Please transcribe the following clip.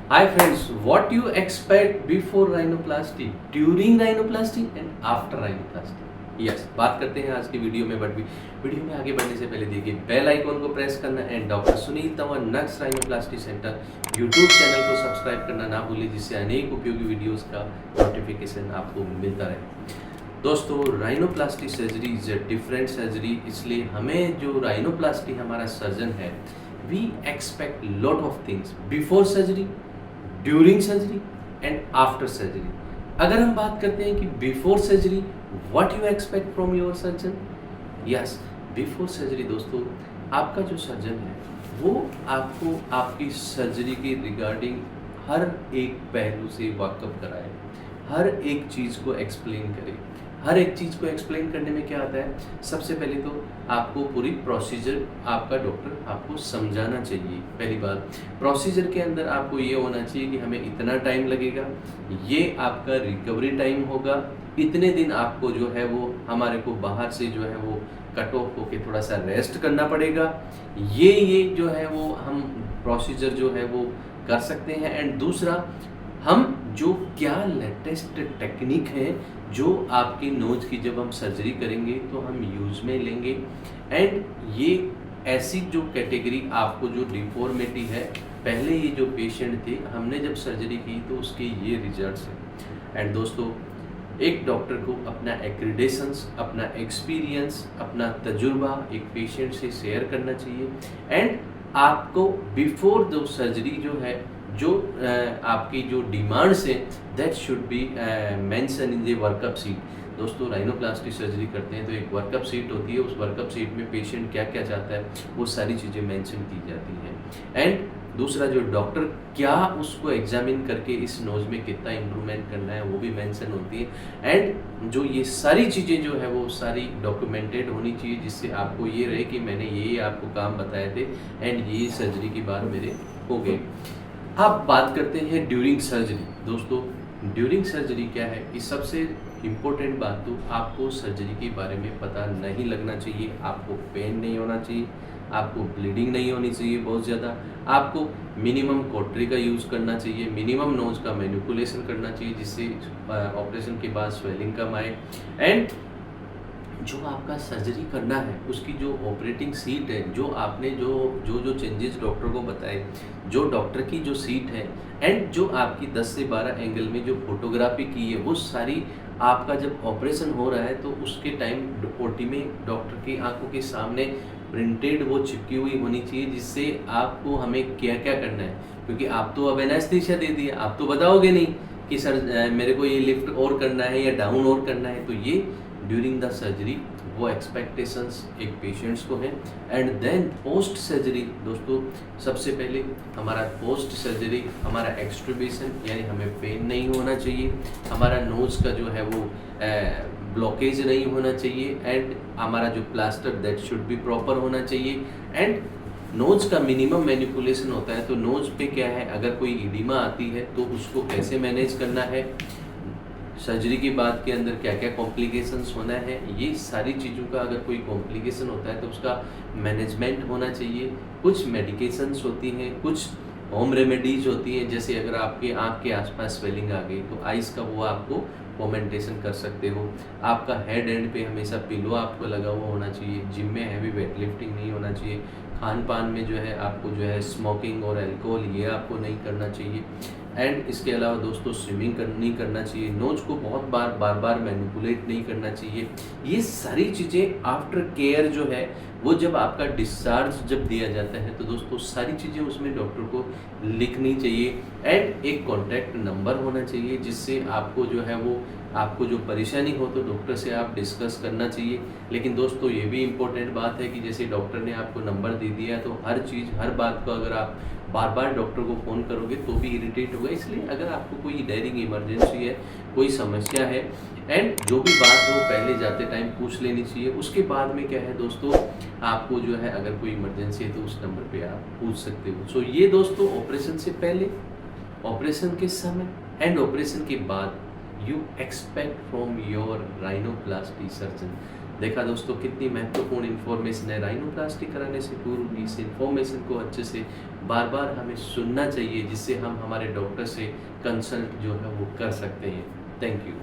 Hi friends, what you expect before rhinoplasty, during rhinoplasty and after rhinoplasty? Yes, बात करते हैं आज की वीडियो में, बट वीडियो में आगे बढ़ने से पहले देखिए बेल आइकॉन को प्रेस करना and doctor Sunil Tanwar nux rhinoplasty centre YouTube channel को सब्सक्राइब करना ना भूलिए, जिससे अनेक उपयोगी वीडियोस का नोटिफिकेशन आपको मिलता रहे। दोस्तों, rhinoplasty surgery is a different surgery, इसलिए हमें जो राइनोप्लास्टी हमारा सर्जन है, we expect lot of things before surgery, during surgery and after surgery. अगर हम बात करते हैं कि before surgery what you expect from your surgeon, yes, before surgery दोस्तों, आपका जो सर्जन है वो आपको आपकी सर्जरी के रिगार्डिंग हर एक पहलू से वाकफ कराए, हर एक चीज़ को एक्सप्लेन करे। हर एक चीज़ को एक्सप्लेन करने में क्या आता है, सबसे पहले तो आपको पूरी प्रोसीजर आपका डॉक्टर आपको समझाना चाहिए। पहली बात, प्रोसीजर के अंदर आपको ये होना चाहिए कि हमें इतना टाइम लगेगा, ये आपका रिकवरी टाइम होगा, इतने दिन आपको जो है वो हमारे को बाहर से जो है वो कट ऑफ होके थोड़ा सा रेस्ट करना पड़ेगा। ये जो है वो हम प्रोसीजर जो है वो कर सकते हैं। एंड दूसरा, हम जो क्या लेटेस्ट टेक्निक है जो आपकी नोज की जब हम सर्जरी करेंगे तो हम यूज़ में लेंगे। एंड ये ऐसी जो कैटेगरी आपको जो डिफॉर्मिटी है, पहले ये जो पेशेंट थे हमने जब सर्जरी की तो उसके ये रिजल्ट्स हैं। एंड दोस्तों, एक डॉक्टर को अपना एक्रीडेशंस, अपना एक्सपीरियंस, अपना तजुर्बा एक पेशेंट से शेयर करना चाहिए। एंड आपको बिफोर द सर्जरी जो है, जो आपकी जो डिमांड्स है, that should be mention in the workup seat. दोस्तों, राइनोप्लास्टी सर्जरी करते हैं तो एक वर्कअप सीट होती है, उस वर्कअप सीट में पेशेंट क्या क्या चाहता है वो सारी चीज़ें मेंशन की जाती हैं। एंड दूसरा, जो डॉक्टर क्या उसको एग्जामिन करके इस नोज में कितना इम्प्रूवमेंट करना है वो भी मेंशन होती है। एंड जो ये सारी चीज़ें जो है वो सारी डॉक्यूमेंटेड होनी चाहिए, जिससे आपको ये रहे कि मैंने ये आपको काम बताए थे एंड ये सर्जरी की बात मेरे हो गए। अब बात करते हैं ड्यूरिंग सर्जरी। दोस्तों, ड्यूरिंग सर्जरी क्या है कि सबसे इम्पोर्टेंट बात तो आपको सर्जरी के बारे में पता नहीं लगना चाहिए, आपको पेन नहीं होना चाहिए, आपको ब्लीडिंग नहीं होनी चाहिए बहुत ज़्यादा, आपको मिनिमम कॉटरी का यूज़ करना चाहिए, मिनिमम नोज का मैनिपुलेशन करना चाहिए जिससे ऑपरेशन के बाद स्वेलिंग कम आए। एंड जो आपका सर्जरी करना है उसकी जो ऑपरेटिंग सीट है, जो आपने जो चेंजेस डॉक्टर को बताए, जो डॉक्टर की जो सीट है एंड जो आपकी 10 से 12 एंगल में जो फोटोग्राफी की है, वो सारी आपका जब ऑपरेशन हो रहा है तो उसके टाइम ओटी में डॉक्टर की आंखों के सामने प्रिंटेड वो चिपकी हुई होनी चाहिए, जिससे आपको हमें क्या क्या करना है। क्योंकि आप तो अब एनेस्थीसिया दे दिया, आप तो बताओगे नहीं कि सर मेरे को ये लिफ्ट और करना है या डाउन और करना है। तो ये ड्यूरिंग द सर्जरी वो एक्सपेक्टेशंस एक पेशेंट्स को हैं। एंड देन पोस्ट सर्जरी दोस्तों, सबसे पहले हमारा पोस्ट सर्जरी हमारा एक्सट्रूबेशन, यानी हमें पेन नहीं होना चाहिए, हमारा नोज़ का जो है वो ब्लॉकेज नहीं होना चाहिए, एंड हमारा जो plaster that should be proper होना चाहिए। एंड नोज़ का मिनिमम मैनिपुलेशन होता है, तो नोज़ पे क्या है, अगर कोई इडिमा आती है तो उसको कैसे मैनेज करना है, सर्जरी के बाद के अंदर क्या क्या कॉम्प्लिकेशंस होना है, ये सारी चीज़ों का अगर कोई कॉम्प्लिकेशन होता है तो उसका मैनेजमेंट होना चाहिए। कुछ मेडिकेशंस होती हैं, कुछ होम रेमेडीज होती हैं, जैसे अगर आपके आँख के आसपास स्वेलिंग आ गई तो आइस का वो आपको कॉमेंटेशन कर सकते हो। आपका हेड एंड पे हमेशा पिलो आपको लगा हुआ होना चाहिए, जिम में हैवी वेट लिफ्टिंग नहीं होना चाहिए, खान पान में जो है आपको जो है स्मोकिंग और अल्कोहल ये आपको नहीं करना चाहिए। एंड इसके अलावा दोस्तों, स्विमिंग नहीं करना चाहिए, नोज को बहुत बार बार मैनिपुलेट नहीं करना चाहिए। ये सारी चीज़ें आफ्टर केयर जो है वो जब आपका डिस्चार्ज जब दिया जाता है तो दोस्तों सारी चीज़ें उसमें डॉक्टर को लिखनी चाहिए। एंड एक कॉन्टैक्ट नंबर होना चाहिए, जिससे आपको जो है वो आपको जो परेशानी हो तो डॉक्टर से आप डिस्कस करना चाहिए। लेकिन दोस्तों, ये भी इम्पोर्टेंट बात है कि जैसे डॉक्टर ने आपको नंबर दे दिया है तो हर चीज़ हर बात को अगर आप बार बार डॉक्टर को फ़ोन करोगे तो भी इरिटेट होगा। इसलिए अगर आपको कोई डेयरिंग इमरजेंसी है, कोई समस्या है, एंड जो भी बात हो पहले जाते टाइम पूछ लेनी चाहिए। उसके बाद में क्या है दोस्तों, आपको जो है अगर कोई इमरजेंसी है तो उस नंबर पे आप पूछ सकते हो। सो ये दोस्तों, ऑपरेशन से पहले, ऑपरेशन के समय एंड ऑपरेशन के बाद you expect from your rhinoplasty surgeon. देखा दोस्तों, कितनी महत्वपूर्ण इन्फॉर्मेशन है। राइनोप्लास्टी कराने से पूर्व इस इन्फॉर्मेशन को अच्छे से बार बार हमें सुनना चाहिए, जिससे हम हमारे डॉक्टर से कंसल्ट जो है वो कर सकते हैं। Thank you.